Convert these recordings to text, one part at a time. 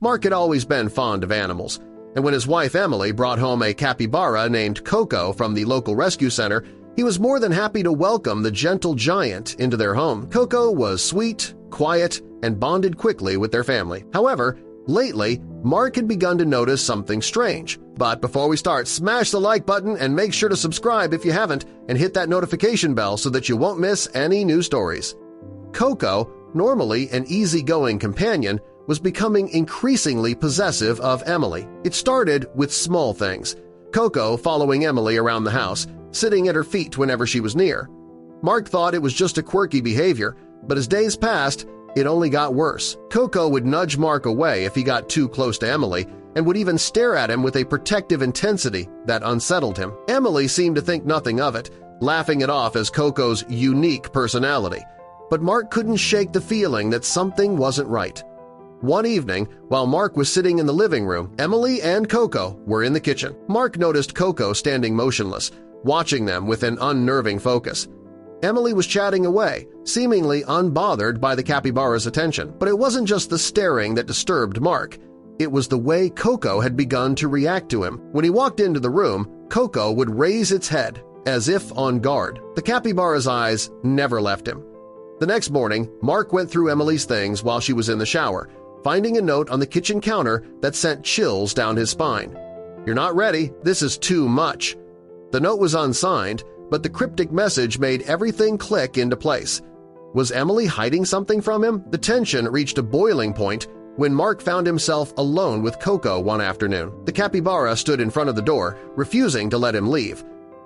Mark had always been fond of animals, and when his wife Emily brought home a capybara named Coco from the local rescue center, he was more than happy to welcome the gentle giant into their home. Coco was sweet, quiet, and bonded quickly with their family. However, lately, Mark had begun to notice something strange. But before we start, smash the like button and make sure to subscribe if you haven't, and hit that notification bell so that you won't miss any new stories. Coco, normally an easygoing companion, was becoming increasingly possessive of Emily. It started with small things, Coco following Emily around the house, sitting at her feet whenever she was near. Mark thought it was just a quirky behavior, but as days passed, it only got worse. Coco would nudge Mark away if he got too close to Emily and would even stare at him with a protective intensity that unsettled him. Emily seemed to think nothing of it, laughing it off as Coco's unique personality. But Mark couldn't shake the feeling that something wasn't right. One evening, while Mark was sitting in the living room, Emily and Coco were in the kitchen. Mark noticed Coco standing motionless, watching them with an unnerving focus. Emily was chatting away, seemingly unbothered by the capybara's attention. But it wasn't just the staring that disturbed Mark. It was the way Coco had begun to react to him. When he walked into the room, Coco would raise its head, as if on guard. The capybara's eyes never left him. The next morning, Mark went through Emily's things while she was in the shower, finding a note on the kitchen counter that sent chills down his spine. "You're not ready. This is too much." The note was unsigned, but the cryptic message made everything click into place. Was Emily hiding something from him? The tension reached a boiling point when Mark found himself alone with Coco one afternoon. The capybara stood in front of the door, refusing to let him leave.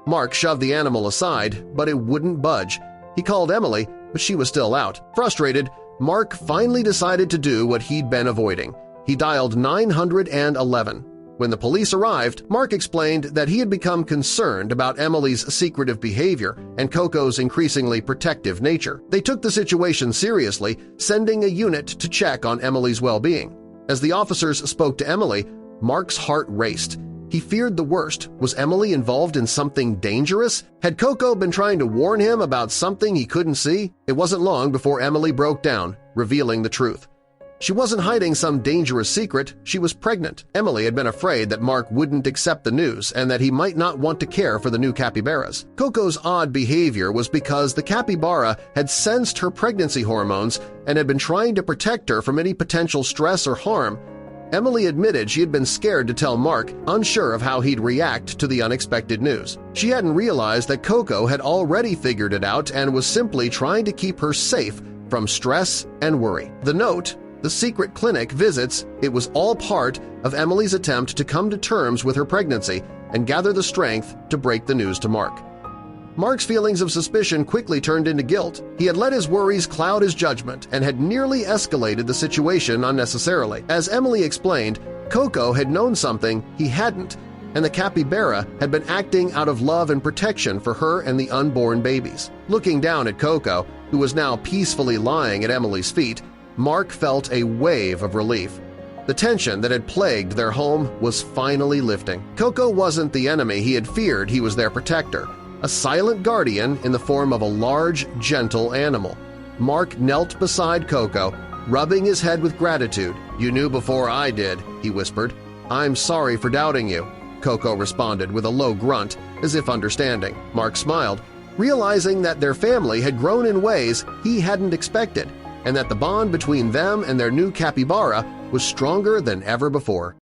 Mark shoved the animal aside, but it wouldn't budge. He called Emily, but she was still out. Frustrated, Mark finally decided to do what he'd been avoiding. He dialed 911. When the police arrived, Mark explained that he had become concerned about Emily's secretive behavior and Coco's increasingly protective nature. They took the situation seriously, sending a unit to check on Emily's well-being. As the officers spoke to Emily, Mark's heart raced. He feared the worst. Was Emily involved in something dangerous? Had Coco been trying to warn him about something he couldn't see? It wasn't long before Emily broke down, revealing the truth. She wasn't hiding some dangerous secret, she was pregnant. Emily had been afraid that Mark wouldn't accept the news and that he might not want to care for the new capybaras. Coco's odd behavior was because the capybara had sensed her pregnancy hormones and had been trying to protect her from any potential stress or harm. Emily admitted she had been scared to tell Mark, unsure of how he'd react to the unexpected news. She hadn't realized that Coco had already figured it out and was simply trying to keep her safe from stress and worry. The note, the secret clinic visits, it was all part of Emily's attempt to come to terms with her pregnancy and gather the strength to break the news to Mark. Mark's feelings of suspicion quickly turned into guilt. He had let his worries cloud his judgment and had nearly escalated the situation unnecessarily. As Emily explained, Coco had known something he hadn't, and the capybara had been acting out of love and protection for her and the unborn babies. Looking down at Coco, who was now peacefully lying at Emily's feet, Mark felt a wave of relief. The tension that had plagued their home was finally lifting. Coco wasn't the enemy he had feared, he was their protector, a silent guardian in the form of a large, gentle animal. Mark knelt beside Coco, rubbing his head with gratitude. "You knew before I did," he whispered. "I'm sorry for doubting you," Coco responded with a low grunt, as if understanding. Mark smiled, realizing that their family had grown in ways he hadn't expected, and that the bond between them and their new capybara was stronger than ever before.